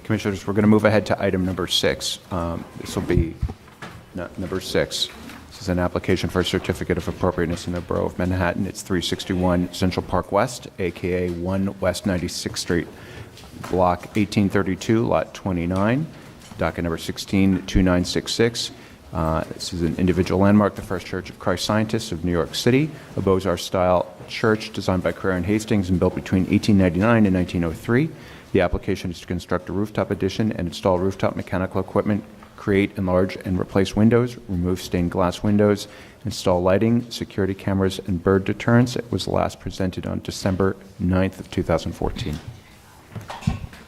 Commissioners, we're going to move ahead to item number 6. This will be number 6. This is an application for a certificate of appropriateness in the Borough of Manhattan. It's 361 Central Park West, a.k.a. 1 West 96th Street, Block 1832, Lot 29, docket number 162966. This is an individual landmark, the First Church of Christ Scientists of New York City, a Beaux-Arts-style church designed by Carrere and Hastings and built between 1899 and 1903. The application is to construct a rooftop addition and install rooftop mechanical equipment, create, enlarge, and replace windows, remove stained glass windows, install lighting, security cameras, and bird deterrents. It was last presented on December 9th of 2014.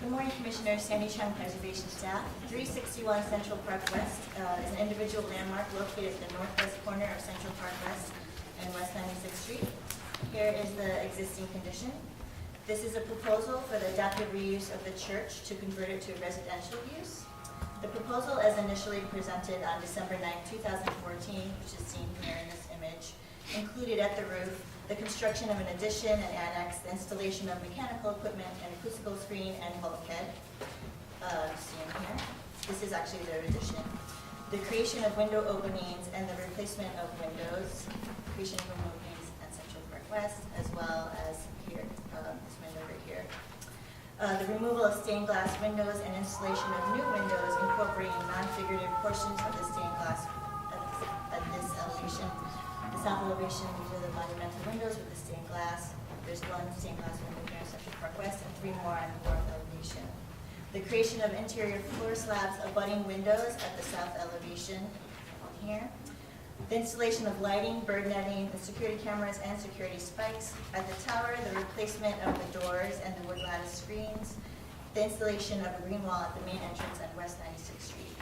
Good morning, Commissioners. Sandy Chung, Preservation Staff. 361 Central Park West is an individual landmark located at the northwest corner of Central Park West and West 96th Street. Here is the existing condition. This is a proposal for the adaptive reuse of the church to convert it to residential use. The proposal, as initially presented on December 9, 2014, which is seen here in this image, included at the roof the construction of an addition and annex, the installation of mechanical equipment, an acoustical screen, and bulkhead. Seen here. This is actually their addition. The creation of window openings and the replacement of windows, creation of window openings at Central Park West, as well as here, this window right here. The removal of stained glass windows and installation of new windows incorporating non-figurative portions of the stained glass at this elevation. The south elevation, these are the monumental windows with the stained glass. There's one stained glass window here in Central Park West and 3 more on the north elevation. The creation of interior floor slabs abutting windows at the south elevation here. The installation of lighting, bird netting, the security cameras, and security spikes at the tower, the replacement of the doors and the wood lattice screens, the installation of a green wall at the main entrance at West 96th Street.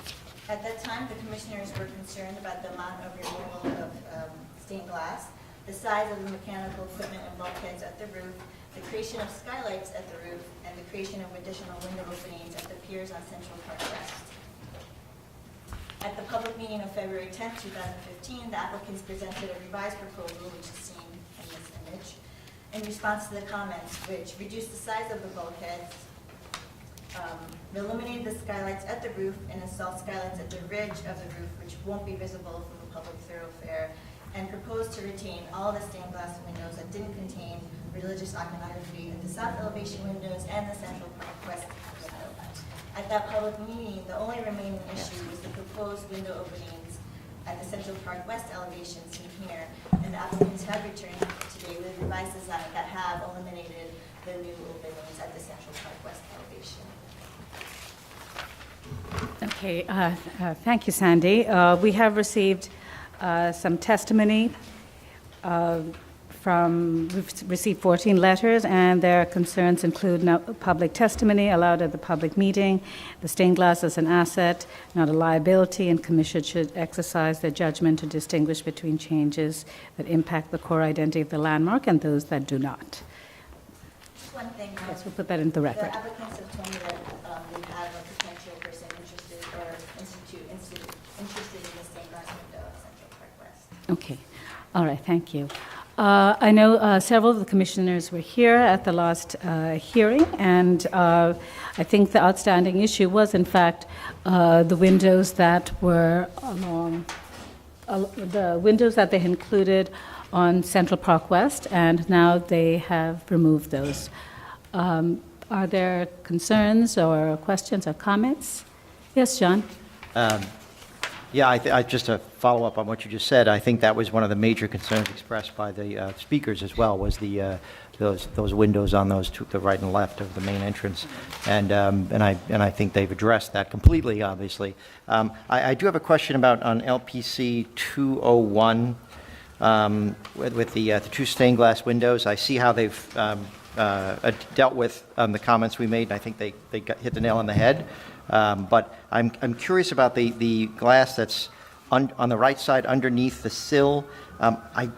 At that time, the commissioners were concerned about the amount of removal of stained glass, the size of the mechanical equipment and bulkheads at the roof, the creation of skylights at the roof, and the creation of additional window openings at the piers on Central Park West. At the public meeting of February 10, 2015, the applicants presented a revised proposal, which is seen in this image, in response to the comments, which reduced the size of the bulkheads, eliminated the skylights at the roof, and installed skylights at the ridge of the roof, which won't be visible from a public thoroughfare, and proposed to retain all the stained glass windows that didn't contain religious iconography at the south elevation windows and the Central Park West window. At that public meeting, the only remaining issue was the proposed window openings at the Central Park West elevation seen here, and the applicants have returned today with a revised design that have eliminated the new openings at the Central Park West elevation. Okay, thank you, Sandy. We have received some testimony we've received 14 letters, and their concerns include public testimony allowed at the public meeting, the stained glass as an asset, not a liability, and commission should exercise their judgment to distinguish between changes that impact the core identity of the landmark and those that do not. Just one thing. Yes, we'll put that into the record. The applicants have told me that they have a potential person interested or institute interested in the stained glass window of Central Park West. Okay. All right. Thank you. I know several of the commissioners were here at the last hearing, and I think the outstanding issue was, in fact, the windows that were along the windows that they included on Central Park West, and now they have removed those. Are there concerns or questions or comments? Yes, John. Yeah, I just to follow up on what you just said, I think that was one of the major concerns expressed by the speakers as well, was the those windows on those two, the right and left of the main entrance, and I think they've addressed that completely. Obviously, I do have a question about on LPC 201 with the two stained glass windows. I see how they've dealt with the comments we made, and I think they hit the nail on the head. But I'm curious about the glass that's on the right side underneath the sill. I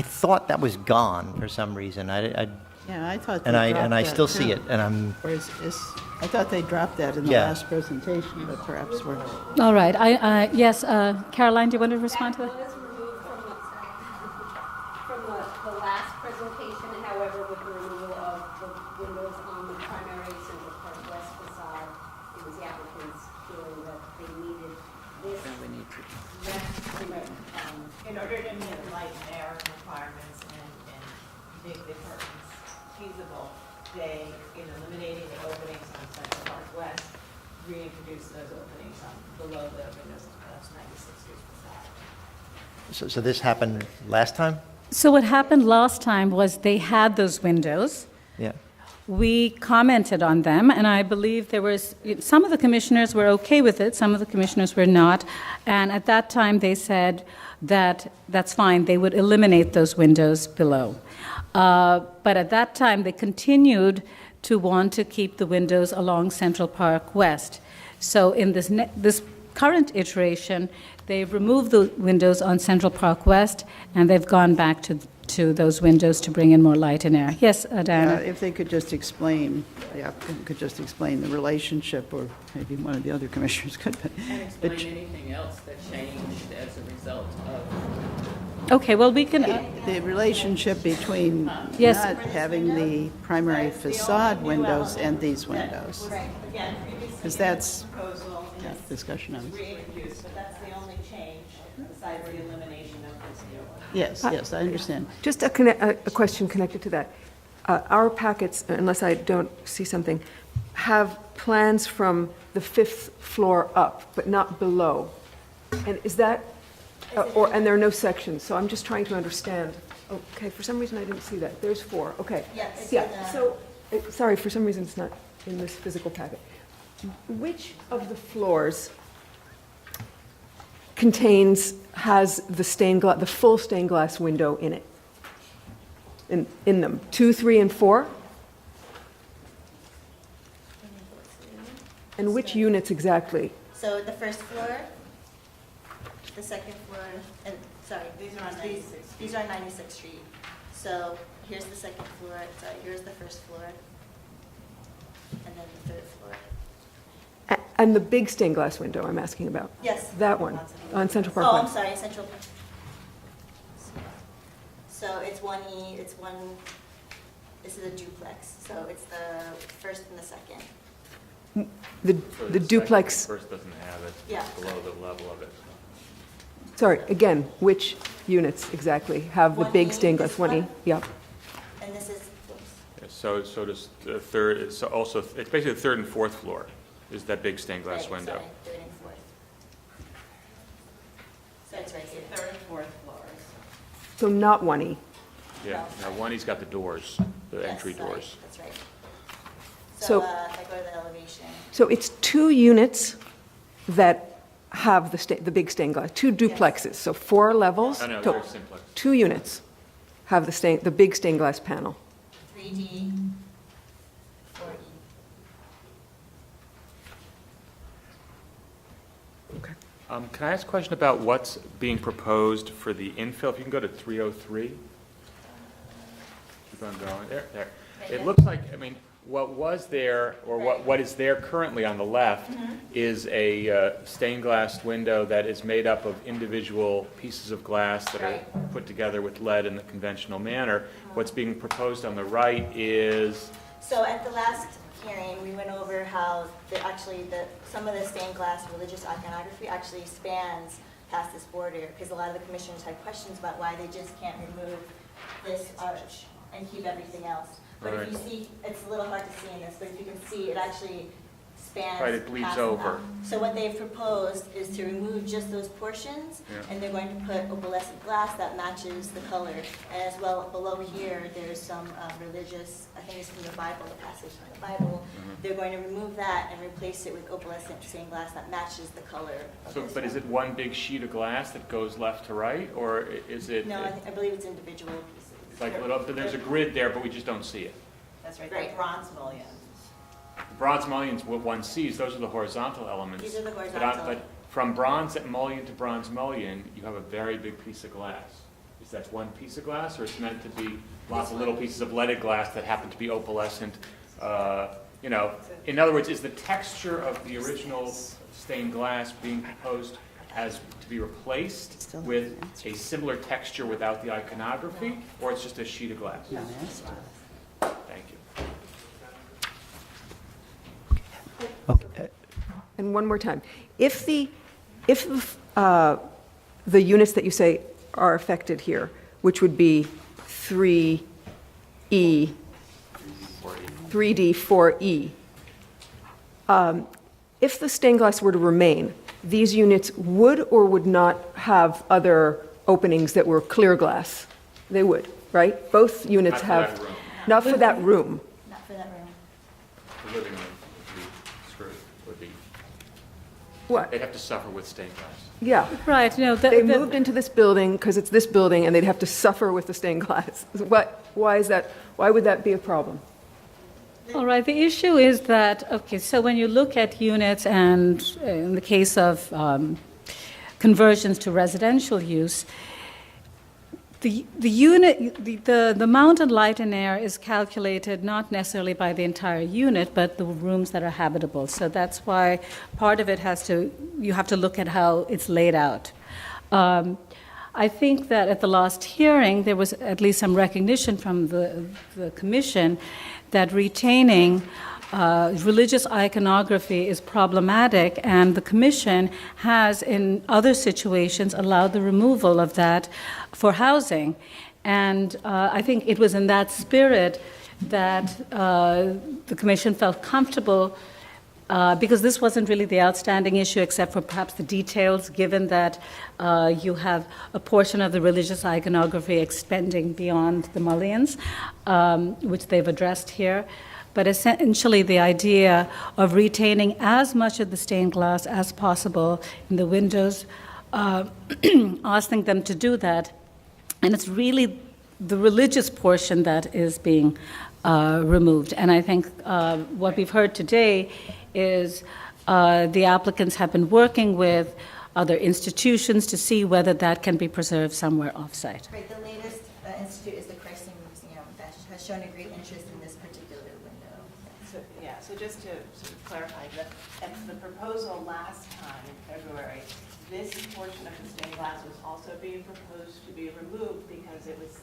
thought that was gone for some reason. Yeah, I thought. And I still see it, and I'm. I thought they dropped that in the last presentation, but perhaps we're. All right. Yes, Caroline, do you want to respond to that? Was removed from the last presentation, however, with the removal of the windows on the primary Central Park West facade, it was the applicant's feeling that they needed this. In order to meet the light and air requirements and make the curtains feasible, they, in eliminating the openings on Central Park West, reintroduced those openings on below the windows of 96th Street facade. So this happened last time? So what happened last time was they had those windows. Yeah. We commented on them, and I believe there was, some of the commissioners were okay with it, some of the commissioners were not. And at that time, they said that that's fine, they would eliminate those windows below. But at that time, they continued to want to keep the windows along Central Park West. So in this current iteration, they've removed the windows on Central Park West, and they've gone back to those windows to bring in more light and air. Yes, Diana? If they could just explain, the applicant could just explain the relationship, or maybe one of the other commissioners could. And explain anything else that changed as a result of Okay, well, we can, The relationship between Yes. not having the primary facade windows and these windows. Right, again, previously. 'Cause that's- Proposal in Yeah, this discussion of it. reintroduced, but that's the only change besides the elimination of this new one. Yes, yes, I understand. Just a question connected to that. Our packets, unless I don't see something, have plans from the 5th floor up, but not below. And is that, and there are no sections, so I'm just trying to understand. Okay, for some reason I didn't see that. There's 4, okay. Yeah, it's Yeah, in the- so, sorry, for some reason it's not in this physical packet. Which of the floors has the full stained glass window in it? In them? 2, 3, and 4? And which units exactly? So the first floor, the second floor, and, sorry. These are on 96th These are on 96th Street. So here's the second floor, sorry, here's the first floor, and then the third floor. And the big stained glass window I'm asking about? Yes. That one, on Central Park Oh, I'm West? sorry, Central Park. So it's 1E, it's one, this is a duplex, so it's the first and the second. The duplex, First doesn't have it, Yeah. it's below the level of it. sorry, again, which units exactly have the big 1E, stained glass? this 1E, one? yeah. And this is, oops, Yeah, So does the third, it's also, it's basically the third and fourth floor is that big stained glass right, window. sorry, third and fourth. So it's right here. third and fourth floors. So not 1E. Yeah, now one, he's got the doors, the Yes, entry sorry, doors. That's right. So- So if I go to the elevation, So it's 2 units that have the big stained glass, 2 duplexes, so 4 levels? Oh, no, So they're simplex. 2 units have the big stained glass panel. 3D, 4E. Okay. Can I ask a question about what's being proposed for the infill? If you can go to 303. Keep on going, there. It looks like, I mean, what was there, or what is there currently on the left is a stained glass window that is made up of individual pieces of glass that are put together with lead in the conventional manner. What's being proposed on the right is, So at the last hearing, we went over how some of the stained glass religious iconography actually spans past this border, because a lot of the commissioners had questions about why they just can't remove this arch and keep everything else. But if you see, it's a little hard to see in this, but if you can see, it actually spans. Right, it bleeds past over. that. So what they've proposed is to remove just those portions, Yeah. and they're going to put opalescent glass that matches the color. And as well, below here, there's some religious, I think it's from the Bible, the passage from the Bible. They're going to remove that and replace it with opalescent stained glass that matches the color of so, this but is one. it one big sheet of glass that goes left to right, or is it? No, I believe it's individual pieces. It's like, there's a grid there, but we just don't see it. That's right, Right. the bronze mullions. The bronze mullions, what one sees, those are the horizontal elements. These are the But horizontal. But from bronze mullion to bronze mullion, you have a very big piece of glass. Is that one piece of glass, or it's meant to be lots of little pieces of leaded glass that happen to be opalescent? You know, in other words, is the texture of the original stained glass being proposed as to be replaced with a similar texture without the iconography, or it's just a sheet of glass? Thank you. Okay. And one more time, if the units that you say are affected here, which would be 3E, 3D, 4E, if the stained glass were to remain, these units would or would not have other openings that were clear glass? They would, right? Both units Not for have. that room. Not for that room. Not for that room. The living room would be screwed, would be, What? they'd have to suffer with stained glass. Yeah. Right, no, They moved into this building because it's this building, and they'd have to suffer with the stained glass. Why is that? Why would that be a problem? all right, the issue is that, okay, so when you look at units and in the case of conversions to residential use, the mounted light and air is calculated not necessarily by the entire unit, but the rooms that are habitable. So that's why part of it you have to look at how it's laid out. I think that at the last hearing, there was at least some recognition from the commission that retaining religious iconography is problematic, and the commission has, in other situations, allowed the removal of that for housing. And I think it was in that spirit that the commission felt comfortable, because this wasn't really the outstanding issue, except for perhaps the details, given that you have a portion of the religious iconography extending beyond the mullions, which they've addressed here. But essentially, the idea of retaining as much of the stained glass as possible in the windows, asking them to do that. And it's really the religious portion that is being removed. And I think what we've heard today is the applicants have been working with other institutions to see whether that can be preserved somewhere off-site. Right, the latest institute is the Christian Museum that has shown a great interest in this particular window. So just to sort of clarify, the proposal last time in February, this portion of the stained glass was also being proposed to be removed because it was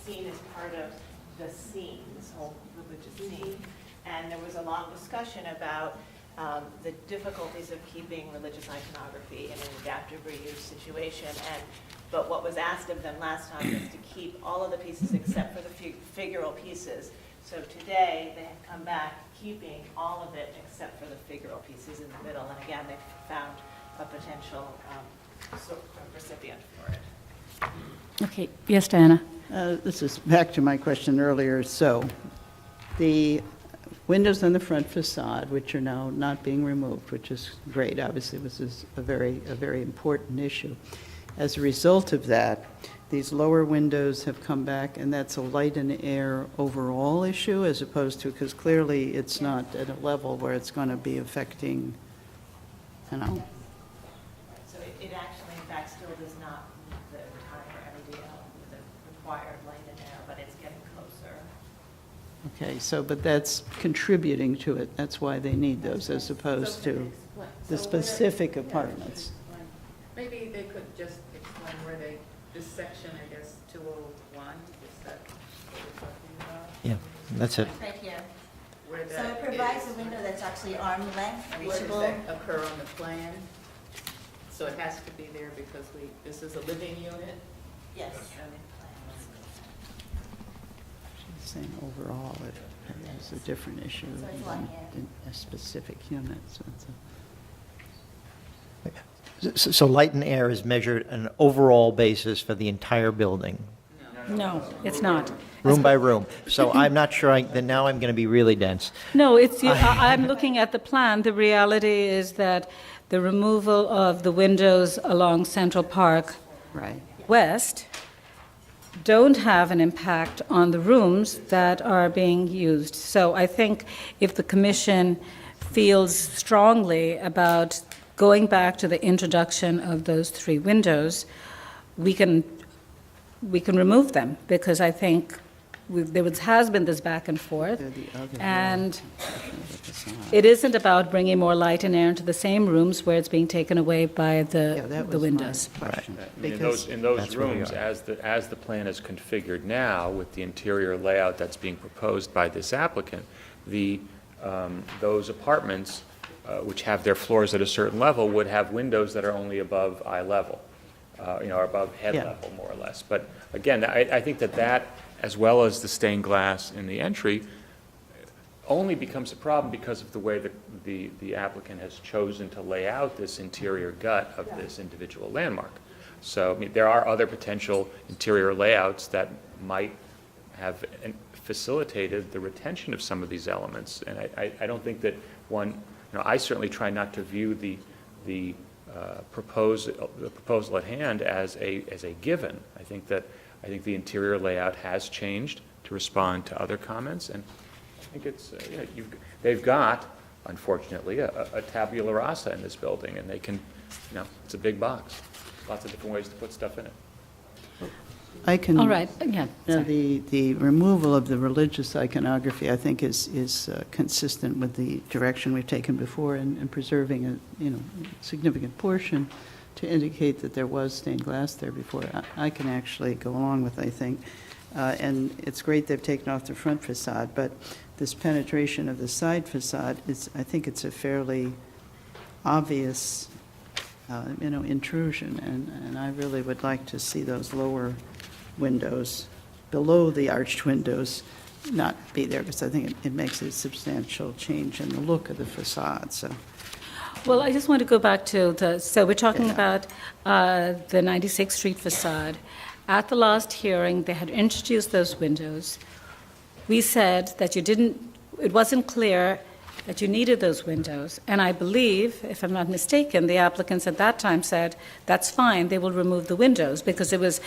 seen as part of the scene, this whole religious scene. And there was a long discussion about the difficulties of keeping religious iconography in an adaptive reuse situation. But what was asked of them last time was to keep all of the pieces except for the figural pieces. So today, they have come back keeping all of it except for the figural pieces in the middle. And again, they found a potential recipient for it. Okay, yes, Diana? This is back to my question earlier. So the windows on the front facade, which are now not being removed, which is great. Obviously, this is a very important issue. As a result of that, these lower windows have come back, and that's a light and air overall issue, as opposed to, because clearly it's not at a level where it's going to be affecting, you know. So it actually, in fact, still does not meet the entire LED with the required light and air, but it's getting closer. Okay, so, but that's contributing to it. That's why they need those, as opposed to the specific apartments. Maybe they could just explain where this section, I guess, 201, is that what we're talking about? Yeah, that's it. Right here. Where So that it provides is. a window that's actually arm length, Where does reachable. that occur on the plan? So it has to be there because this is a living unit? Yes. She's saying overall, it's a different issue So it's one, than a specific unit. So it's a- So light and air is measured on an overall basis for the entire building, No, it's not. room by room. So I'm not sure, then now I'm going to be really dense. No, I'm looking at the plan. The reality is that the removal of the windows along Central Park Right. West don't have an impact on the rooms that are being used. So I think if the commission feels strongly about going back to the introduction of those three windows, we can remove them, because I think has been this back and forth. They're the other And portion of the facade. it isn't about bringing more light and air into the same rooms where it's being taken away by Yeah, the that the was my windows. question. In Because those That's where we rooms, are. as the plan is configured now, with the interior layout that's being proposed by this applicant, those apartments, which have their floors at a certain level, would have windows that are only above eye level, or above head Yeah. level, more or less. But again, I think that, as well as the stained glass in the entry, only becomes a problem because of the way that the applicant has chosen to lay out this interior gut of this individual landmark. So, I mean, there are other potential interior layouts that might have facilitated the retention of some of these elements. And I don't think that I certainly try not to view the proposal at hand as a given. I think the interior layout has changed to respond to other comments, and I think it's, they've got, unfortunately, a tabula rasa in this building, and they can, it's a big box. Lots of different ways to put stuff in it. I can. All right, yeah. Now, sorry. the removal of the religious iconography, I think, is consistent with the direction we've taken before in preserving a significant portion to indicate that there was stained glass there before. I can actually go along with, I think, and it's great they've taken off the front facade, but this penetration of the side facade I think it's a fairly obvious, intrusion, and I really would like to see those lower windows, below the arched windows, not be there, because I think it makes a substantial change in the look of the facade, so. Well, I just want to go back to so we're talking Yeah. about the 96th Street facade. At the last hearing, they had introduced those windows. We said that it wasn't clear that you needed those windows. And I believe, if I'm not mistaken, the applicants at that time said, that's fine, they will remove the windows, because there was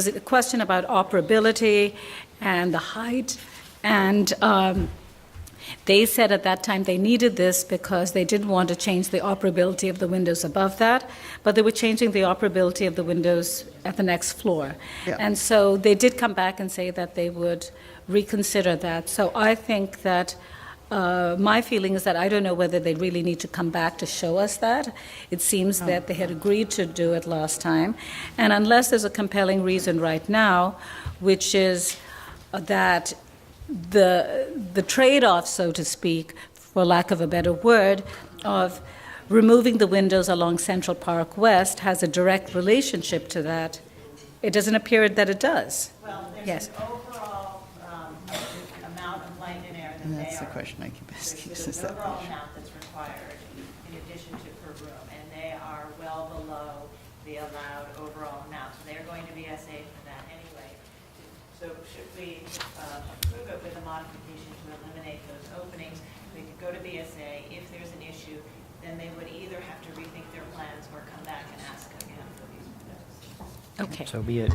a question about operability and the height. And they said at that time they needed this because they didn't want to change the operability of the windows above that, but they were changing the operability of the windows at the next floor. Yeah. And so they did come back and say that they would reconsider that. So I think that my feeling is that I don't know whether they really need to come back to show us that. It seems that they had agreed to do it last time. And unless there's a compelling reason right now, which is that the trade-off, so to speak, for lack of a better word, of removing the windows along Central Park West has a direct relationship to that, it doesn't appear that it does. Well, there's Yes. an overall amount of light and air that And they that's the are. question I keep asking. There's is an that overall question. amount that's required in addition to per room, and they are well below the allowed overall amount. So they're going to be SA for that anyway. So should we approve it with a modification to eliminate those openings, we could go to BSA. If there's an issue, then they would either have to rethink their plans or come back and ask again for these windows. Okay. So be it.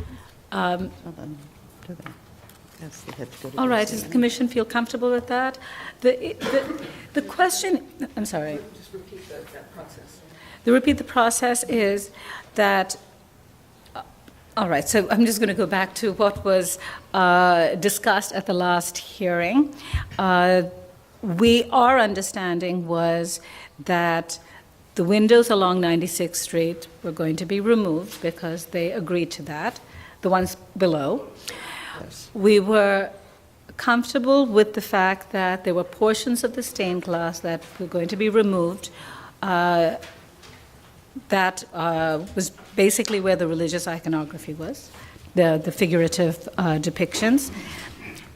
Well, then, do that. Yes, they have to go to All right, BSA. does the commission feel comfortable with that? The question, I'm sorry. Just repeat that process. The process is that, all right, so I'm just going to go back to what was discussed at the last hearing. Our understanding was that the windows along 96th Street were going to be removed because they agreed to that, the ones below. Yes. We were comfortable with the fact that there were portions of the stained glass that were going to be removed. That was basically where the religious iconography was, the figurative depictions.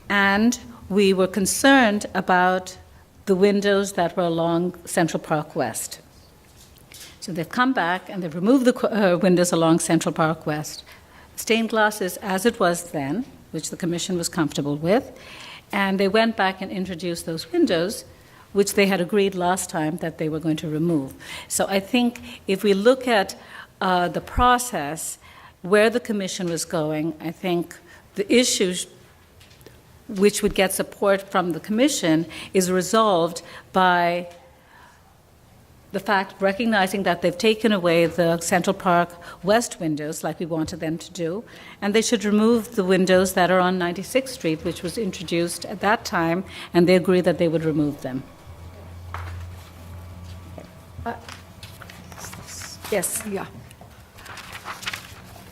And we were concerned about the windows that were along Central Park West. So they've come back and they've removed the windows along Central Park West. Stained glass is as it was then, which the commission was comfortable with, and they went back and introduced those windows, which they had agreed last time that they were going to remove. So I think if we look at the process, where the commission was going, I think the issues which would get support from the commission is resolved by the fact, recognizing that they've taken away the Central Park West windows, like we wanted them to do, and they should remove the windows that are on 96th Street, which was introduced at that time, and they agreed that they would remove them. Yes. Yeah.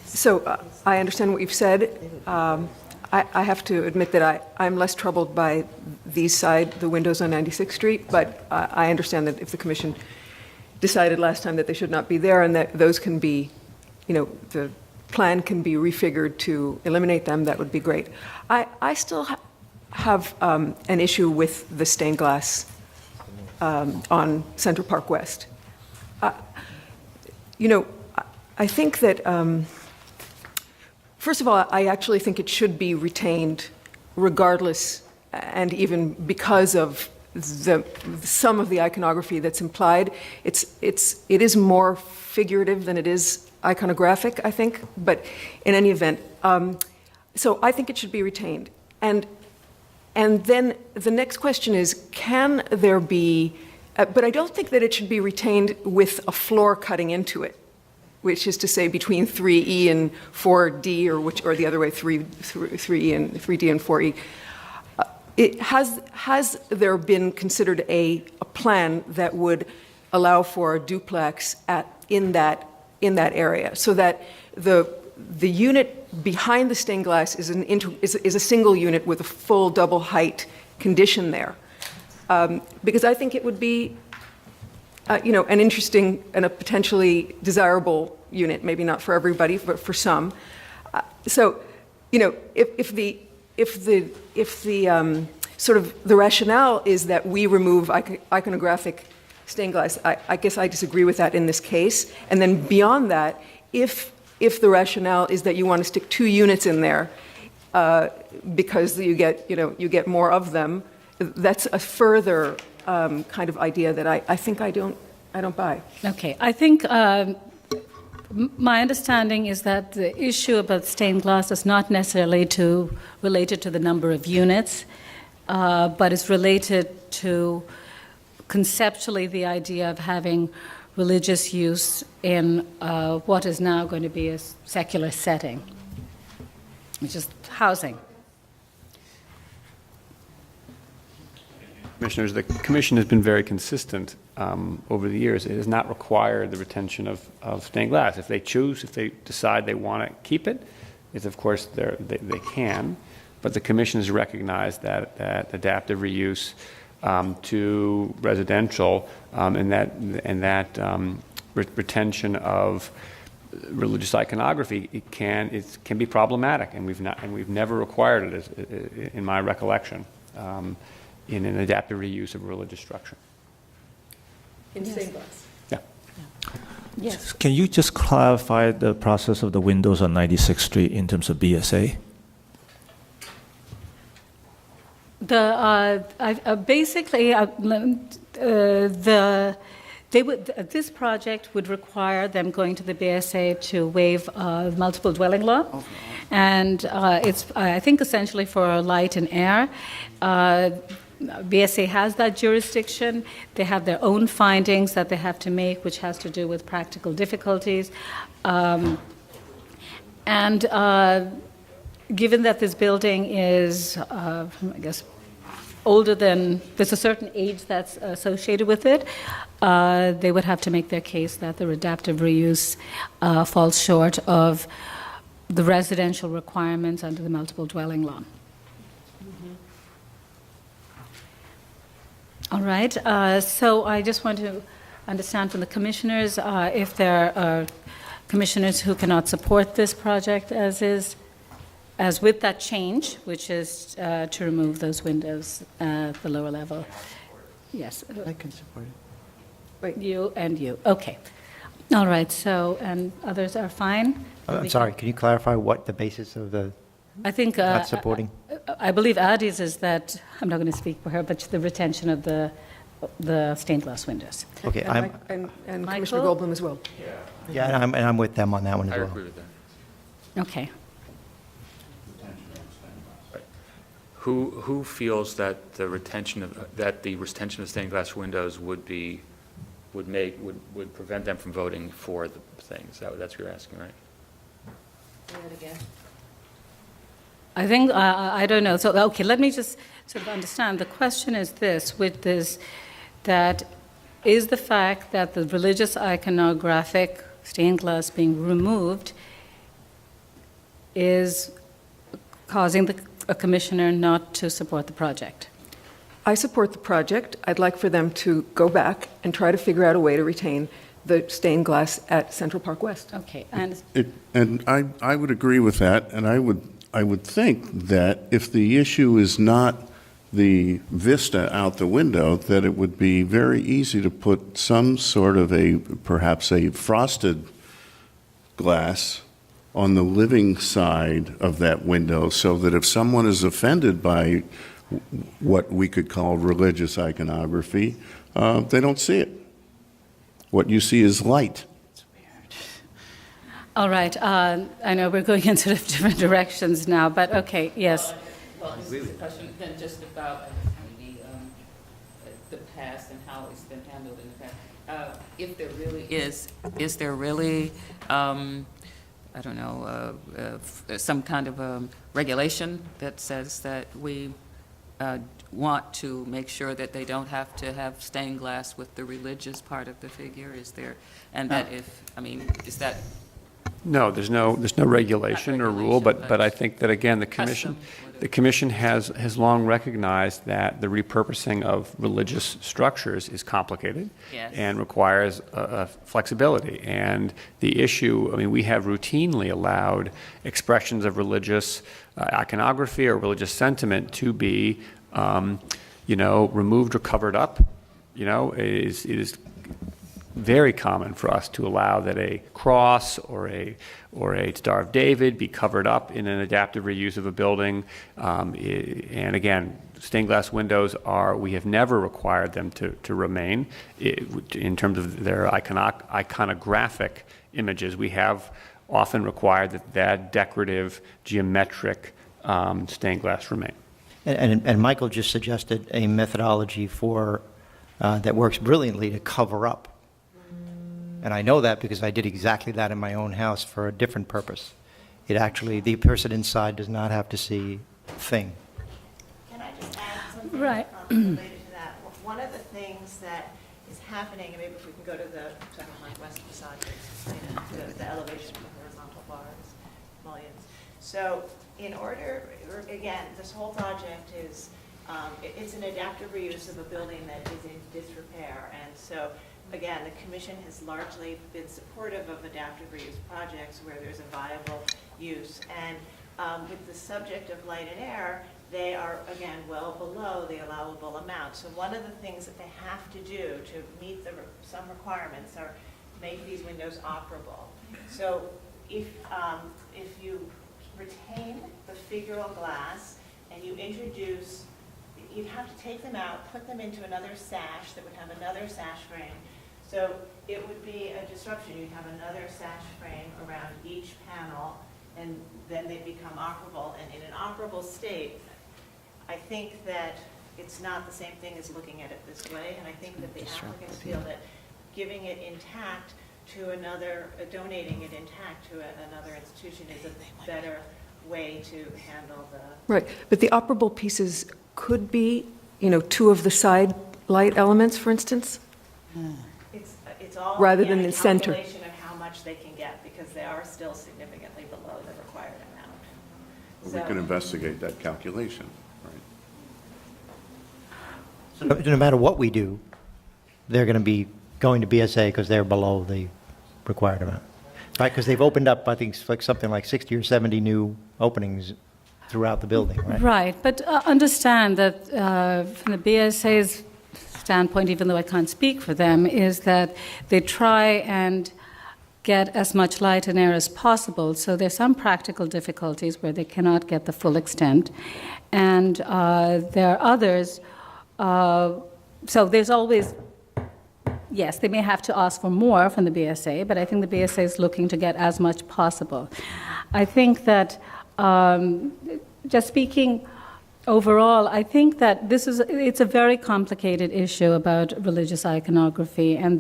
So I understand what you've said. I have to admit that I'm less troubled by the windows on 96th Street, but I understand that if the commission decided last time that they should not be there and that those can be, the plan can be refigured to eliminate them, that would be great. I still have an issue with the stained glass on Central Park West. I think that, first of all, I actually think it should be retained regardless and even because of some of the iconography that's implied. It is more figurative than it is iconographic, I think, but in any event, so I think it should be retained. And then the next question is, can there be, but I don't think that it should be retained with a floor cutting into it, which is to say between 3E and 4D, or the other way, 3E and 3D and 4E. Has there been considered a plan that would allow for a duplex in that area, so that the unit behind the stained glass is a single unit with a full double height condition there? Because I think it would be an interesting and a potentially desirable unit, maybe not for everybody, but for some. So, if the sort of the rationale is that we remove iconographic stained glass, I guess I disagree with that in this case. And then beyond that, if the rationale is that you want to stick 2 units in there because you get more of them, that's a further kind of idea that I think I don't buy. Okay, I think my understanding is that the issue about stained glass is not necessarily related to the number of units, but is related to conceptually the idea of having religious use in what is now going to be a secular setting, which is housing. Commissioners, the Commission has been very consistent over the years. It has not required the retention of stained glass. If they decide they want to keep it, of course they can, but the Commission has recognized that adaptive reuse to residential and that retention of religious iconography it can be problematic, and we've never required it, in my recollection. In an adaptive reuse of religious structure. In stained glass? Yeah. Yes. Can you just clarify the process of the windows on 96th Street in terms of BSA? This project would require them going to the BSA to waive multiple dwelling law, and it's I think essentially for light and air. BSA has that jurisdiction. They have their own findings that they have to make, which has to do with practical difficulties. And given that this building is, I guess, older than, there's a certain age that's associated with it, they would have to make their case that the adaptive reuse falls short of the residential requirements under the multiple dwelling law. All right, so I just want to understand from the commissioners if there are commissioners who cannot support this project as is, as with that change, which is to remove those windows at the lower level. Yes. I can support it. Wait, you and you. Okay. All right, so, and others are fine? I'm sorry, can you clarify what the basis of the I think not supporting? I believe Adi's is that, I'm not going to speak for her, but the retention of the stained glass windows. Okay, And Commissioner Michael? Goldblum as well. yeah, and I'm with them on that one as I well. agree with that. Okay. Who feels that the retention of stained glass windows would be would prevent them from voting for the thing. That's what you're asking, right? Say it again. I think, I don't know. So, okay, let me just sort of understand. The question is this, with this, that is the fact that the religious iconographic stained glass being removed is causing a commissioner not to support the project? I support the project. I'd like for them to go back and try to figure out a way to retain the stained glass at Central Park West. Okay, and And I would agree with that, and I would think that if the issue is not the vista out the window, that it would be very easy to put some sort of perhaps a frosted glass on the living side of that window, so that if someone is offended by what we could call religious iconography, they don't see it. What you see is light. all right, I know we're going in sort of different directions now, but okay, yes. Well, this is a question then just about the past and how it's been handled in the past. If there really is there really, I don't know, some kind of regulation that says that we want to make sure that they don't have to have stained glass with the religious part of the figure? Is there, and that if, I mean, is that No, there's no regulation or rule, but I think that, again, the commission has long recognized that the repurposing of religious structures is complicated Yes. and requires flexibility. And the issue, I mean, we have routinely allowed expressions of religious iconography or religious sentiment to be, removed or covered up. It is very common for us to allow that a cross or a Star of David be covered up in an adaptive reuse of a building. And again, stained glass windows we have never required them to remain in terms of their iconographic images. We have often required that decorative, geometric stained glass remain. And Michael just suggested a methodology that works brilliantly to cover up. And I know that because I did exactly that in my own house for a different purpose. The person inside does not have to see a thing. Can I just add something? Right. Related to that? One of the things that is happening, and maybe if we can go to the Central Park West facade, the elevation of the horizontal bars, mullions. So in order, again, this whole project is, it's an adaptive reuse of a building that is in disrepair. And so, again, the commission has largely been supportive of adaptive reuse projects where there's a viable use. And with the subject of light and air, they are, again, well below the allowable amount. So one of the things that they have to do to meet some requirements are make these windows operable. So if you retain the figural glass and you introduce, you'd have to take them out, put them into another sash that would have another sash frame. So it would be a disruption. You'd have another sash frame around each panel, and then they'd become operable. And in an operable state, I think that it's not the same thing as looking at it this way. And I think that the applicants feel that giving it intact to another, donating it intact to another institution is a better way to handle the... Right, but the operable pieces could be, two of the side light elements, for instance? It's all Rather again, than a the center. calculation of how much they can get, because they are still significantly below the required amount. We can investigate that calculation, right? So no matter what we do, they're going to be going to BSA because they're below the required amount. Right, because they've opened up, I think, something like 60 or 70 new openings throughout the building, right? Right, but understand that from the BSA's standpoint, even though I can't speak for them, is that they try and get as much light and air as possible. So there's some practical difficulties where they cannot get the full extent. And there are others, so there's always, yes, they may have to ask for more from the BSA, but I think the BSA is looking to get as much possible. I think that just speaking overall, I think that it's a very complicated issue about religious iconography. And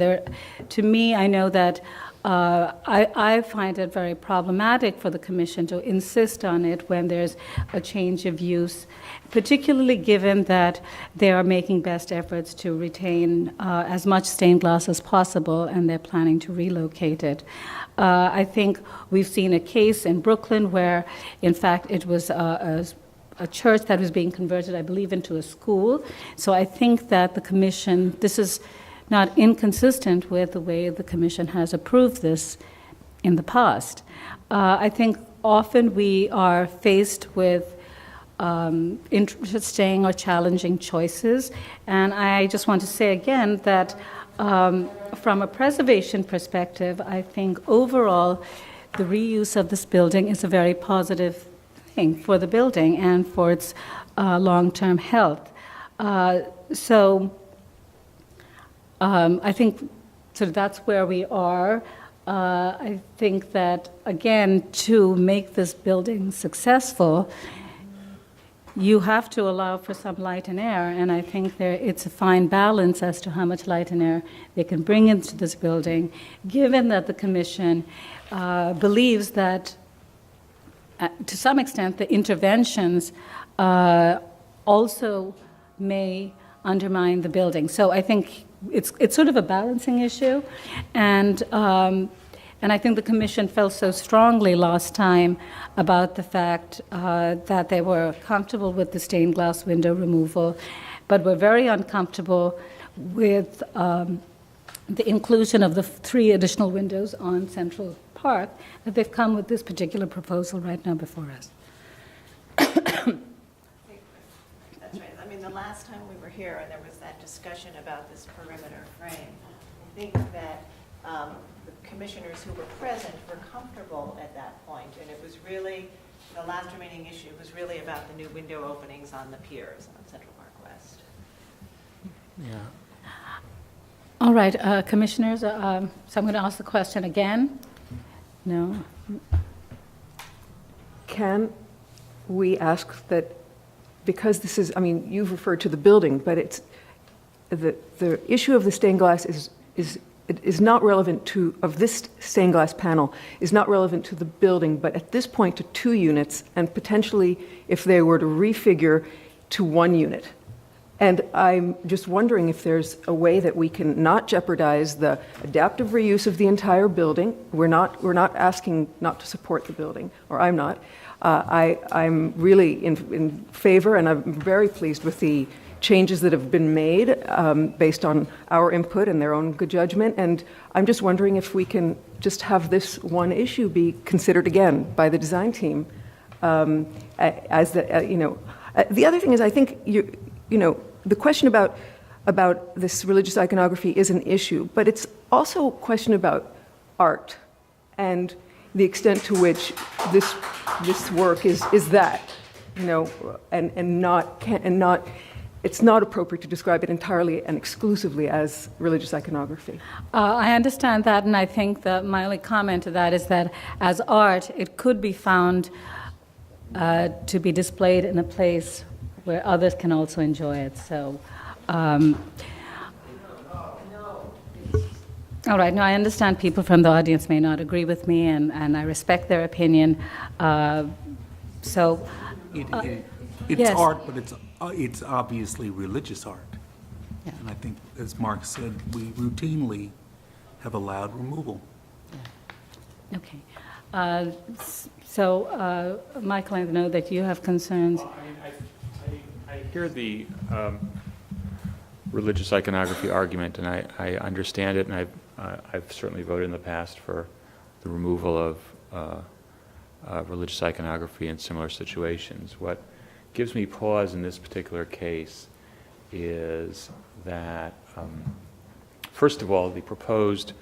to me, I know that I find it very problematic for the commission to insist on it when there's a change of use, particularly given that they are making best efforts to retain as much stained glass as possible, and they're planning to relocate it. I think we've seen a case in Brooklyn where, in fact, it was a church that was being converted, I believe, into a school. So I think that the commission, this is not inconsistent with the way the commission has approved this in the past. I think often we are faced with interesting or challenging choices, and I just want to say again that from a preservation perspective, I think overall the reuse of this building is a very positive thing for the building and for its long-term health. I think so that's where we are. I think that, again, to make this building successful, you have to allow for some light and air, and I think it's a fine balance as to how much light and air they can bring into this building, given that the commission believes that, to some extent, the interventions also may undermine the building. So I think it's sort of a balancing issue, and I think the commission felt so strongly last time about the fact that they were comfortable with the stained glass window removal, but were very uncomfortable with the inclusion of the 3 additional windows on Central Park, that they've come with this particular proposal right now before us. That's right. I mean, the last time we were here and there was that discussion about this perimeter frame, I think that the commissioners who were present were comfortable at that point, and it was really, the last remaining issue was really about the new window openings on the piers on Central Park West. Yeah. All right, commissioners, so I'm going to ask the question again. No? Can we ask that, because this is, I mean, you've referred to the building, but it's, the issue of the stained glass is not relevant to, of this stained glass panel, is not relevant to the building, but at this point to 2 units, and potentially, if they were to refigure, to 1 unit. And I'm just wondering if there's a way that we can not jeopardize the adaptive reuse of the entire building. We're not asking not to support the building, or I'm not. I'm really in favor, and I'm very pleased with the changes that have been made based on our input and their own good judgment. And I'm just wondering if we can just have this one issue be considered again by the design team. As the, the other thing is, I think the question about this religious iconography is an issue, but it's also a question about art and the extent to which this work is that, and not. It's not appropriate to describe it entirely and exclusively as religious iconography. I understand that, and I think that my only comment to that is that as art, it could be found to be displayed in a place where others can also enjoy it. So, all right, no, I understand people from the audience may not agree with me, and I respect their opinion. It's yes. art, but it's obviously religious art. Yeah. And I think, as Mark said, we routinely have allowed removal. Yeah. Okay. So, Michael, I know that you have concerns. Well, I hear the religious iconography argument, and I understand it, and I've certainly voted in the past for the removal of religious iconography in similar situations. What gives me pause in this particular case is that, first of all, the proposal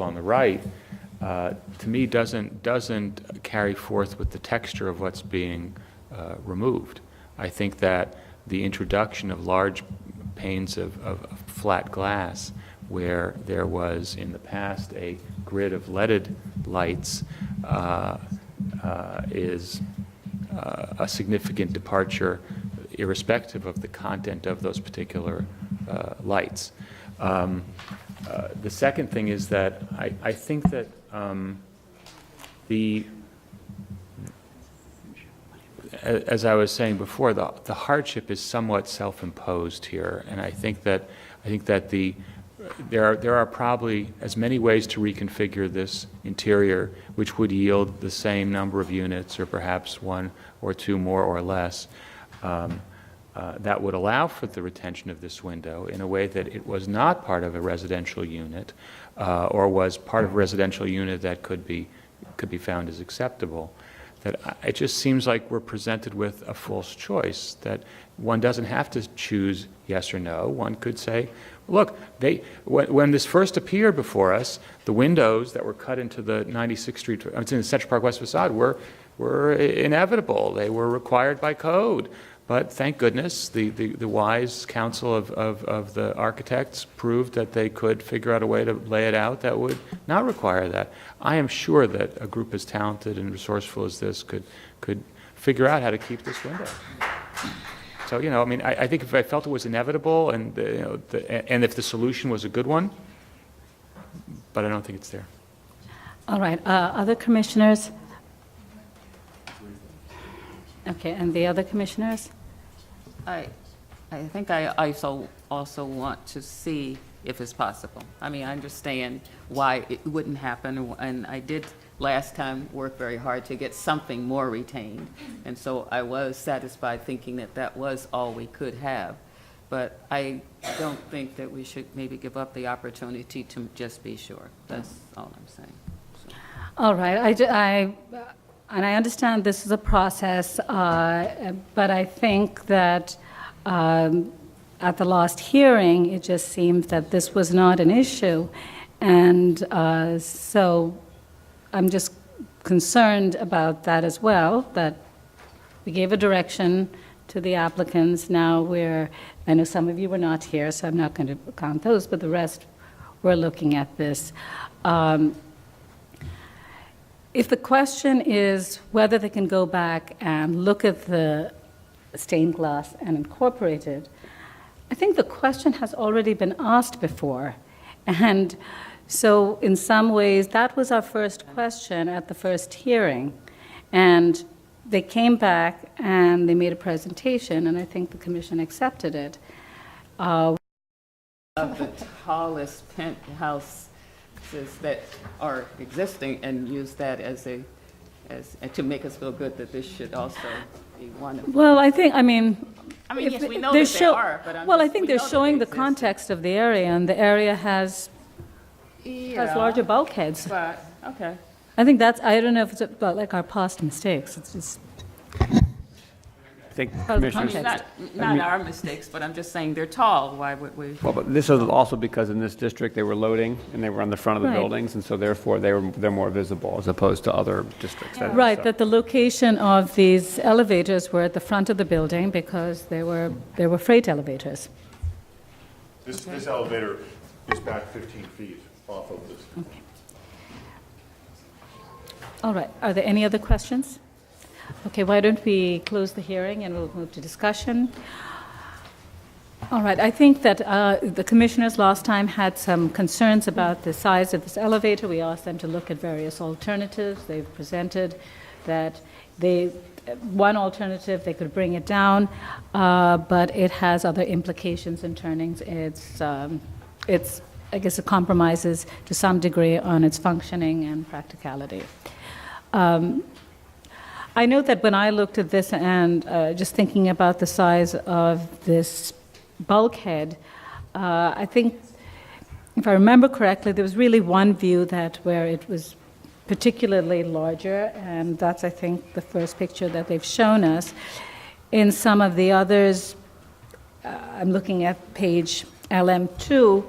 on the right, to me, doesn't carry forth with the texture of what's being removed. I think that the introduction of large panes of flat glass, where there was in the past a grid of leaded lights, is a significant departure irrespective of the content of those particular lights. The second thing is that I think that as I was saying before, the hardship is somewhat self-imposed here, and I think that there are probably as many ways to reconfigure this interior which would yield the same number of units, or perhaps one or two more or less, that would allow for the retention of this window in a way that it was not part of a residential unit, or was part of a residential unit that could be found as acceptable. That it just seems like we're presented with a false choice, that one doesn't have to choose yes or no. One could say, look, when this first appeared before us, the windows that were cut into the 96th Street, in the Central Park West facade were inevitable. They were required by code. But thank goodness, the wise counsel of the architects proved that they could figure out a way to lay it out that would not require that. I am sure that a group as talented and resourceful as this could figure out how to keep this window. So, I mean, I think if I felt it was inevitable and, and if the solution was a good one, but I don't think it's there. All right, other commissioners? Okay, and the other commissioners? I think I also want to see if it's possible. I mean, I understand why it wouldn't happen, and I did last time work very hard to get something more retained, and so I was satisfied thinking that that was all we could have. But I don't think that we should maybe give up the opportunity to just be sure. That's all I'm saying. So. All right, and I understand this is a process, but I think that at the last hearing, it just seemed that this was not an issue. And so I'm just concerned about that as well, that we gave a direction to the applicants. Now I know some of you were not here, so I'm not going to count those, but the rest were looking at this. If the question is whether they can go back and look at the stained glass and incorporate it, I think the question has already been asked before. And so in some ways, that was our first question at the first hearing. And they came back and they made a presentation, and I think the commission accepted it. The tallest penthouse that are existing, and use that as to make us feel good that this should also be one of them. Well, I mean, yes, we know that they are, but I think they're showing the context of the area, and the area has larger bulkheads. But, okay. I think I don't know if it's about like our past mistakes. It's just. I think Part of the commissioners. context. Not our mistakes, but I'm just saying they're tall. Why would we? Well, but this is also because in this district, they were loading, and they were on the front of the Right. buildings, and so therefore they're more visible as opposed to other districts. Right, So- that the location of these elevators were at the front of the building because they were freight elevators. This elevator is back 15 feet off of this. Okay. All right, are there any other questions? Okay, why don't we close the hearing and we'll move to discussion. All right, I think that the commissioners last time had some concerns about the size of this elevator. We asked them to look at various alternatives. They've presented that one alternative, they could bring it down, but it has other implications and turnings. I guess it compromises to some degree on its functioning and practicality. I know that when I looked at this and just thinking about the size of this bulkhead, I think, if I remember correctly, there was really one view where it was particularly larger, and that's, I think, the first picture that they've shown us. In some of the others, I'm looking at page LM2,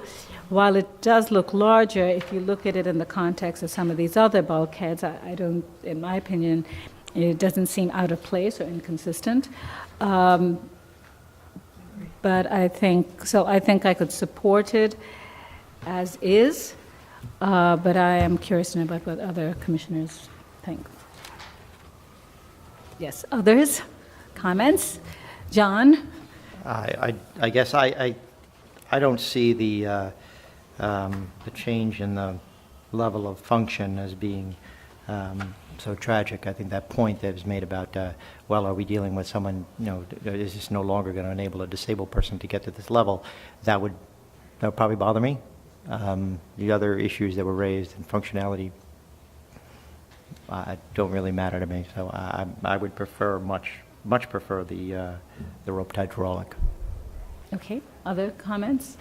while it does look larger, if you look at it in the context of some of these other bulkheads, I don't, in my opinion, it doesn't seem out of place or inconsistent. But I think I could support it as is, but I am curious to know about what other commissioners think. Yes, others? Comments? John? I guess I don't see the change in the level of function as being so tragic. I think that point that was made about, well, are we dealing with someone, is this no longer going to enable a disabled person to get to this level? That would probably bother me. The other issues that were raised in functionality don't really matter to me. So I would prefer, much prefer the roped hydraulic. Okay, other comments?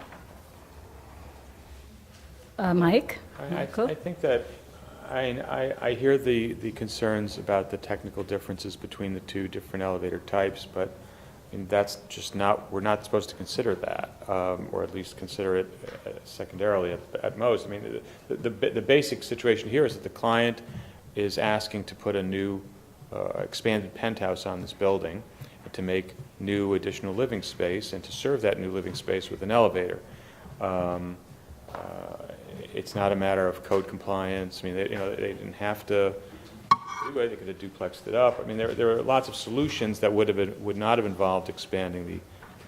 Mike? Michael? I think that, I hear the concerns about the technical differences between the two different elevator types, but that's just not, we're not supposed to consider that, or at least consider it secondarily at most. I mean, the basic situation here is that the client is asking to put a new expanded penthouse on this building, and to make new additional living space, and to serve that new living space with an elevator. It's not a matter of code compliance. I mean, they didn't have to do it. They could have duplexed it up. I mean, there are lots of solutions that would not have involved expanding the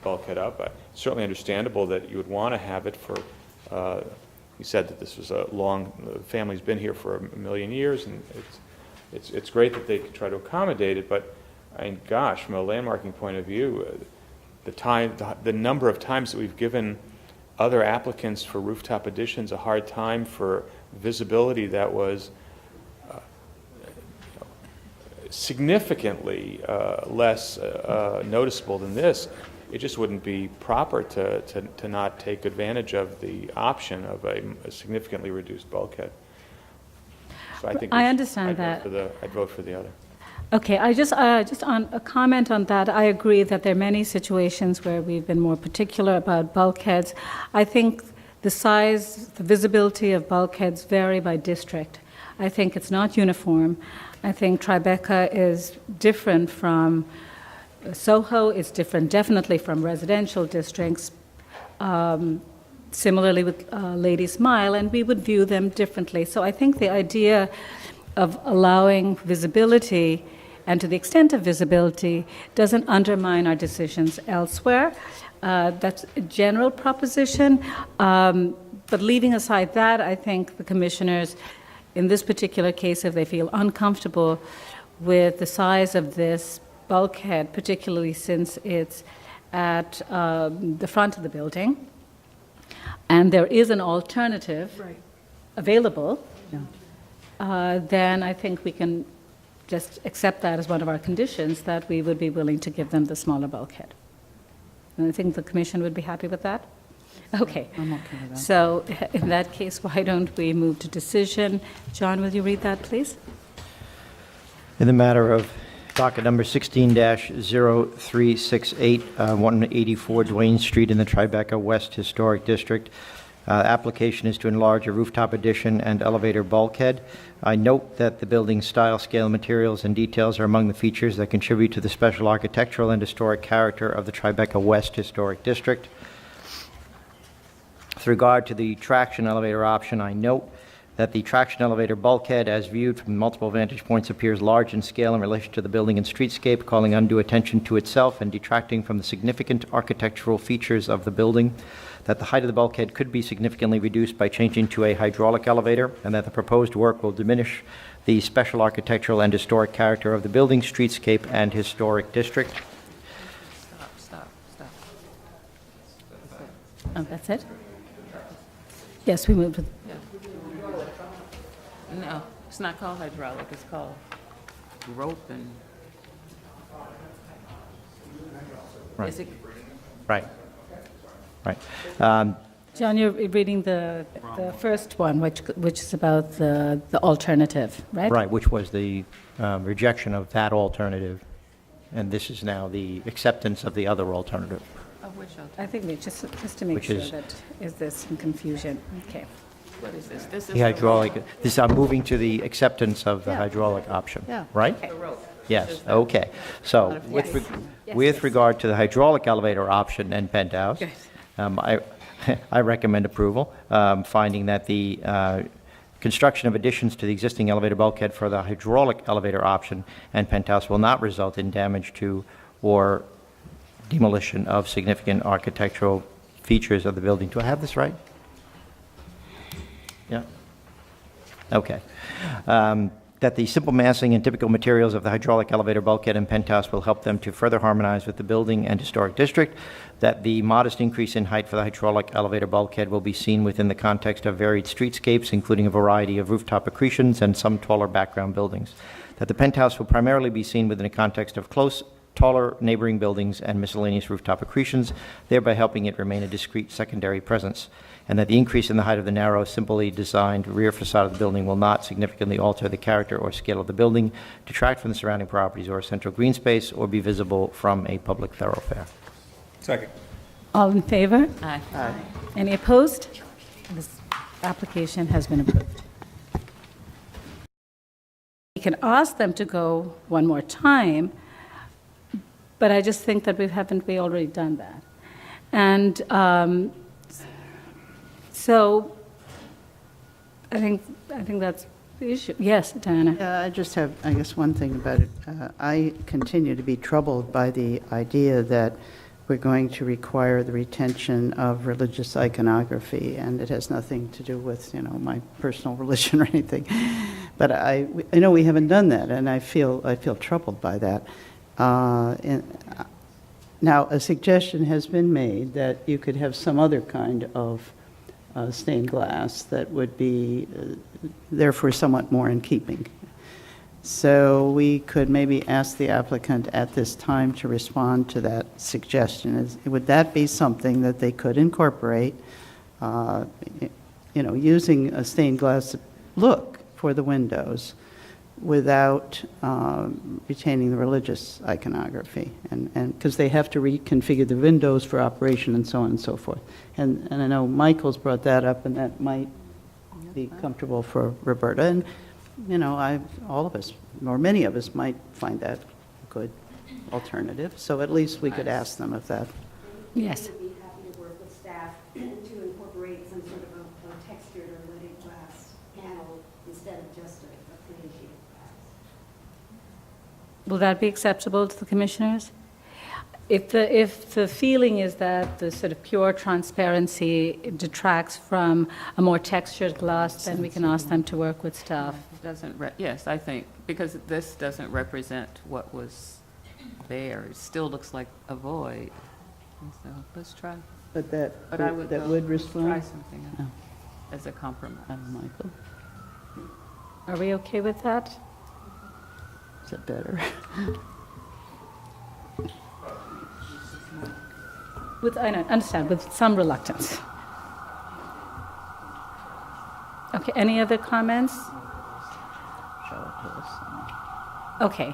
bulkhead up. It's certainly understandable that you would want to have it for. You said that this was the family's been here for 1 million years, and it's great that they could try to accommodate it. But I mean, gosh, from a landmarking point of view, the number of times that we've given other applicants for rooftop additions a hard time for visibility that was significantly less noticeable than this, it just wouldn't be proper to not take advantage of the option of a significantly reduced bulkhead. So I think I understand that. I'd vote for the other. Okay, I just on a comment on that, I agree that there are many situations where we've been more particular about bulkheads. I think the size, the visibility of bulkheads vary by district. I think it's not uniform. I think Tribeca is different from Soho, it's different definitely from residential districts, similarly with Lady Smile, and we would view them differently. So I think the idea of allowing visibility, and to the extent of visibility, doesn't undermine our decisions elsewhere. That's a general proposition. But leaving aside that, I think the commissioners, in this particular case, if they feel uncomfortable with the size of this bulkhead, particularly since it's at the front of the building, and there is an alternative available, then I think we can just accept that as one of our conditions, that we would be willing to give them the smaller bulkhead. And I think the commission would be happy with that? Okay. I'm okay with that. So in that case, why don't we move to decision? John, will you read that, please? In the matter of docket number 16-0368, 184 Duane Street in the Tribeca West Historic District, application is to enlarge a rooftop addition and elevator bulkhead. I note that the building's style, scale, materials, and details are among the features that contribute to the special architectural and historic character of the Tribeca West Historic District. With regard to the traction elevator option, I note that the traction elevator bulkhead, as viewed from multiple vantage points, appears large in scale in relation to the building and streetscape, calling undue attention to itself and detracting from the significant architectural features of the building, that the height of the bulkhead could be significantly reduced by changing to a hydraulic elevator, and that the proposed work will diminish the special architectural and historic character of the building, streetscape, and historic district. Stop. Oh, that's it? Yes, we moved with. No, it's not called hydraulic, it's called rope and. Right. Is it- Right. John, you're reading the first one, which is about the alternative, right? Right, which was the rejection of that alternative, and this is now the acceptance of the other alternative. Of which I think we just to make Which sure is- that is there some confusion. Okay. What is this? This is The hydraulic, I'm moving to the acceptance of the hydraulic option, Yeah. right? The rope. Yes, okay. So with regard to the hydraulic elevator option and penthouse, I recommend approval, finding that the construction of additions to the existing elevator bulkhead for the hydraulic elevator option and penthouse will not result in damage to or demolition of significant architectural features of the building. Do I have this right? Yeah? Okay. That the simple massing and typical materials of the hydraulic elevator bulkhead and penthouse will help them to further harmonize with the building and historic district. That the modest increase in height for the hydraulic elevator bulkhead will be seen within the context of varied streetscapes, including a variety of rooftop accretions and some taller background buildings. That the penthouse will primarily be seen within the context of close, taller neighboring buildings and miscellaneous rooftop accretions, thereby helping it remain a discrete secondary presence. And that the increase in the height of the narrow, simply designed rear facade of the building will not significantly alter the character or scale of the building, detract from the surrounding properties or central green space, or be visible from a public thoroughfare. Second. All in favor? Aye. Any opposed? This application has been approved. We can ask them to go one more time, but I just think that haven't we already done that? And so I think that's the issue. Yes, Diana? Yeah, I just have, I guess, one thing about it. I continue to be troubled by the idea that we're going to require the retention of religious iconography, and it has nothing to do with, my personal religion or anything. But I know we haven't done that, and I feel troubled by that. Now, a suggestion has been made that you could have some other kind of stained glass that would be, therefore, somewhat more in keeping. So we could maybe ask the applicant at this time to respond to that suggestion. Would that be something that they could incorporate, using a stained glass look for the windows without retaining the religious iconography? And because they have to reconfigure the windows for operation and so on and so forth. And I know Michael's brought that up, and that might be comfortable for Roberta. And all of us, or many of us, might find that a good alternative. So at least we could ask them if that. Yes. We'd be happy to work with staff to incorporate some sort of a textured or lidded glass panel instead of just a clean sheet of glass. Will that be acceptable to the commissioners? If the feeling is that the sort of pure transparency detracts from a more textured glass, then we can ask them to work with staff. Yes, I think, because this doesn't represent what was there. It still looks like a void. So let's try. But that I would that go would respond? Try something as a compromise. Michael, Are we okay with that? is that better? I understand, with some reluctance. Okay, any other comments? Okay,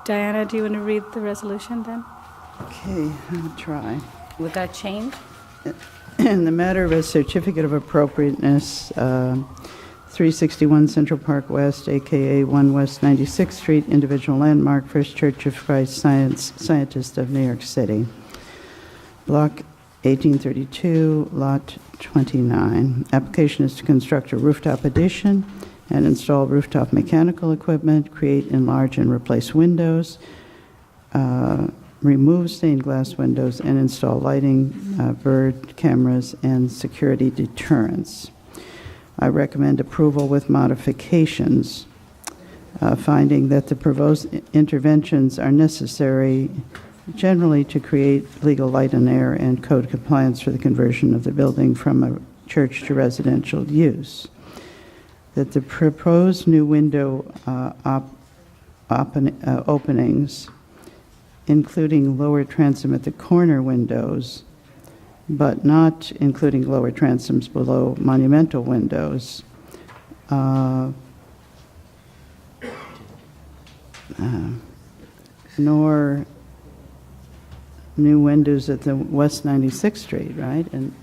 Diana, do you want to read the resolution then? Okay, I'll try. Would that change? In the matter of a certificate of appropriateness, 361 Central Park West, a.k.a. 1 West 96th Street, individual landmark, First Church of Christ Scientist of New York City. Block 1832, Lot 29. Application is to construct a rooftop addition and install rooftop mechanical equipment, create, enlarge, and replace windows, remove stained glass windows, and install lighting, bird cameras, and security deterrents. I recommend approval with modifications, finding that the proposed interventions are necessary generally to create legal light and air and code compliance for the conversion of the building from a church to residential use. That the proposed new window openings, including lower transom at the corner windows, but not including lower transoms below monumental windows, nor new windows at the West 96th Street, right, and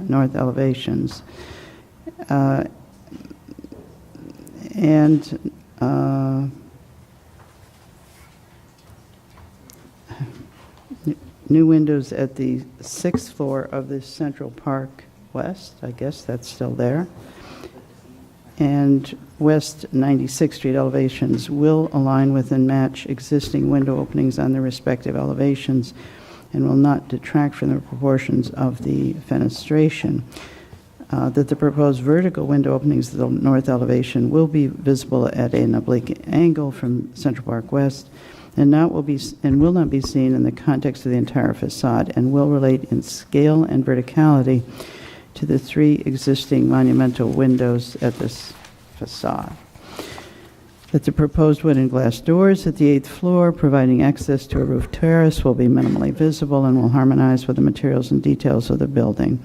north elevations. And new windows at the 6th floor of the Central Park West, I guess that's still there. and West 96th Street elevations will align with and match existing window openings on their respective elevations and will not detract from the proportions of the fenestration. That the proposed vertical window openings of the north elevation will be visible at an oblique angle from Central Park West and will not be seen in the context of the entire facade and will relate in scale and verticality to the 3 existing monumental windows at this facade. That the proposed wood and glass doors at the 8th floor, providing access to a roof terrace, will be minimally visible and will harmonize with the materials and details of the building.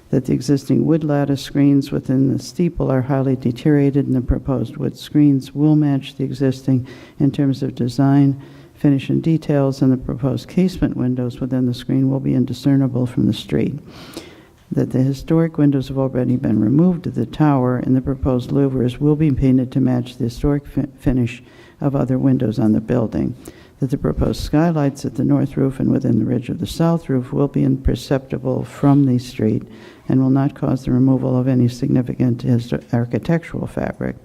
That the existing wood lattice screens within the steeple are highly deteriorated, and the proposed wood screens will match the existing in terms of design, finish, and details, and the proposed casement windows within the screen will be indiscernible from the street. That the historic windows have already been removed at the tower, and the proposed louvers will be painted to match the historic finish of other windows on the building. That the proposed skylights at the north roof and within the ridge of the south roof will be imperceptible from the street and will not cause the removal of any significant architectural fabric.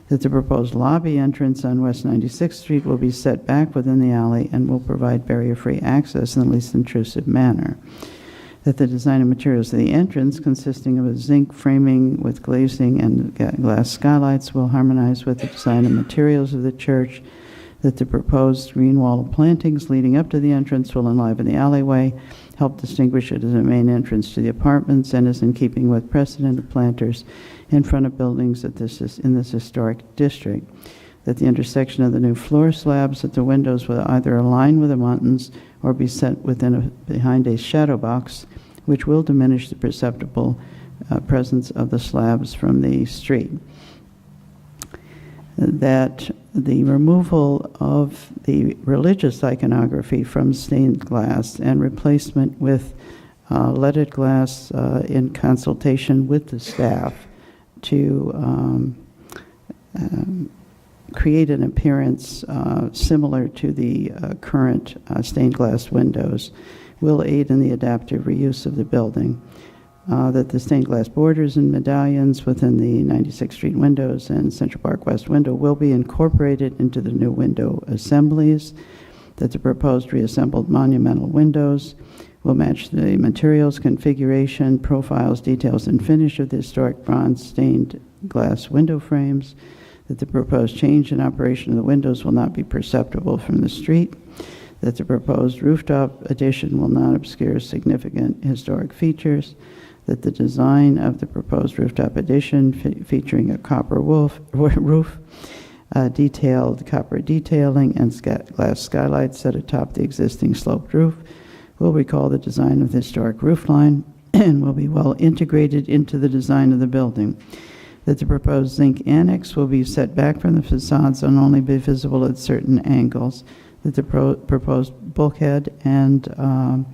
That the proposed lobby entrance on West 96th Street will be set back within the alley and will provide barrier-free access in the least intrusive manner. That the design and materials of the entrance, consisting of a zinc framing with glazing and glass skylights, will harmonize with the design and materials of the church. That the proposed green wall of plantings leading up to the entrance will enliven the alleyway, help distinguish it as a main entrance to the apartments, and is in keeping with precedent of planters in front of buildings in this historic district. That the intersection of the new floor slabs at the windows will either align with the mountains or be set behind a shadow box, which will diminish the perceptible presence of the slabs from the street. That the removal of the religious iconography from stained glass and replacement with leaded glass in consultation with the staff to create an appearance similar to the current stained glass windows will aid in the adaptive reuse of the building. That the stained glass borders and medallions within the 96th Street windows and Central Park West window will be incorporated into the new window assemblies. That the proposed reassembled monumental windows will match the materials, configuration, profiles, details, and finish of the historic bronze stained glass window frames. That the proposed change in operation of the windows will not be perceptible from the street. That the proposed rooftop addition will not obscure significant historic features. That the design of the proposed rooftop addition featuring a copper roof, detailed copper detailing, and glass skylights set atop the existing sloped roof will recall the design of the historic roofline and will be well integrated into the design of the building. That the proposed zinc annex will be set back from the facades and only be visible at certain angles. That the proposed bulkhead and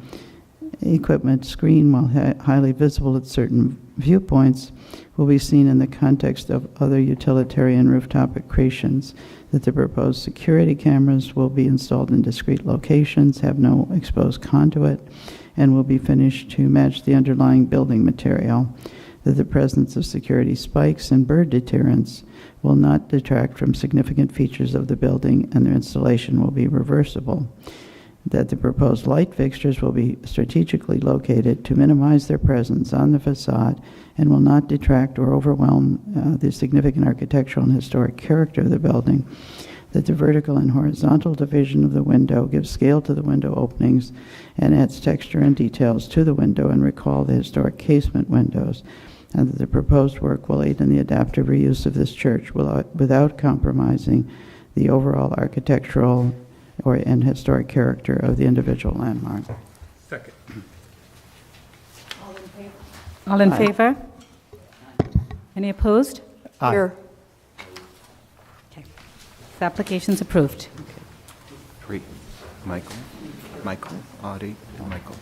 equipment screen, while highly visible at certain viewpoints, will be seen in the context of other utilitarian rooftop accretions. That the proposed security cameras will be installed in discrete locations, have no exposed conduit, and will be finished to match the underlying building material. That the presence of security spikes and bird deterrents will not detract from significant features of the building, and their installation will be reversible. That the proposed light fixtures will be strategically located to minimize their presence on the facade and will not detract or overwhelm the significant architectural and historic character of the building. That the vertical and horizontal division of the window gives scale to the window openings and adds texture and details to the window and recall the historic casement windows. And that the proposed work will aid in the adaptive reuse of this church without compromising the overall architectural and historic character of the individual landmark. Second. All in favor? Any opposed? Here. Okay. The application's approved. 3. Michael, Audie, and Michael.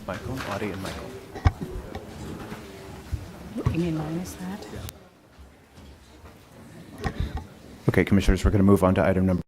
Michael, Audie, and Michael. You mean minus that? Okay, Commissioners, we're going to move on to item number